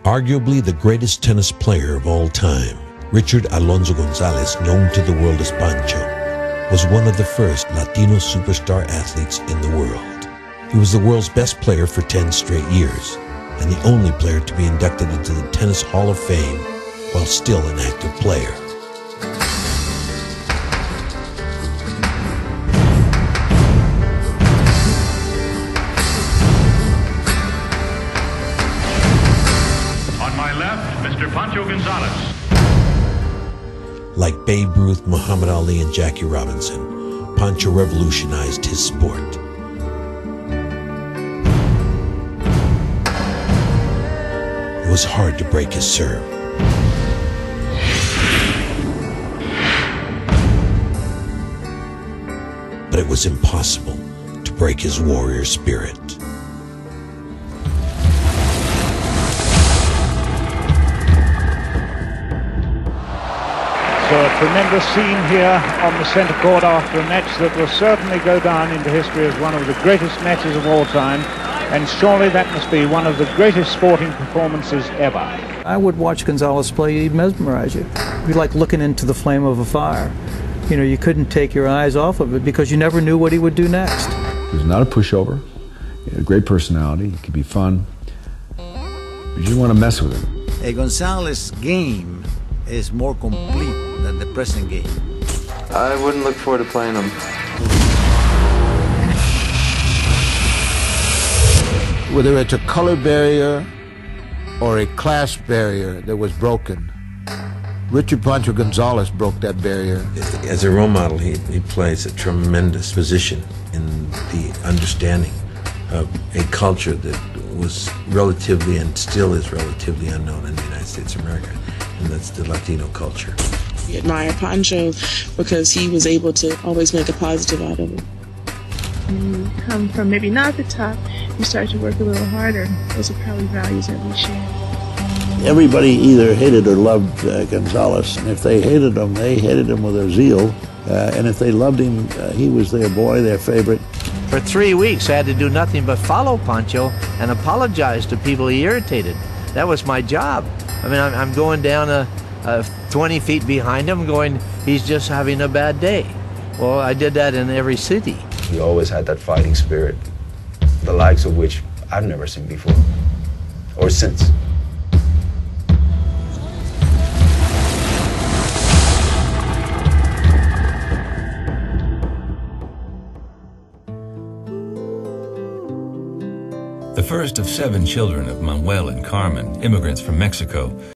Arguably the greatest tennis player of all time, Richard Alonso Gonzalez, known to the world as Pancho, was one of the first Latino superstar athletes in the world. He was the world's best player for 10 straight years, and the only player to be inducted into the Tennis Hall of Fame while still an active player. On my left, Mr. Pancho Gonzalez. Like Babe Ruth, Muhammad Ali, and Jackie Robinson, Pancho revolutionized his sport. It was hard to break his serve. But it was impossible to break his warrior spirit. So a tremendous scene here on the centre court after a match that will certainly go down into history as one of the greatest matches of all time, and surely that must be one of the greatest sporting performances ever. I would watch Gonzalez play, he'd mesmerize you. It'd be like looking into the flame of a fire. You know, you couldn't take your eyes off of it because you never knew what he would do next. He was not a pushover. He had a great personality. He could be fun. You didn't want to mess with him. A Gonzalez game is more complete than the present game. I wouldn't look forward to playing him. Whether it's a color barrier or a class barrier that was broken, Richard Pancho Gonzalez broke that barrier. As a role model, he plays a tremendous position in the understanding of a culture that was relatively and still is relatively unknown in the United States of America, and that's the Latino culture. We admire Pancho because he was able to always make a positive out of it. When you come from maybe not the top, you start to work a little harder. Those are probably values that we share. Everybody either hated or loved Gonzalez, and if they hated him, they hated him with a zeal, and if they loved him, he was their boy, their favorite. For 3 weeks, I had to do nothing but follow Pancho and apologize to people he irritated. That was my job. I mean, I'm going down 20 feet behind him going, he's just having a bad day. Well, I did that in every city. He always had that fighting spirit, the likes of which I've never seen before, or since. The first of 7 children of Manuel and Carmen, immigrants from Mexico,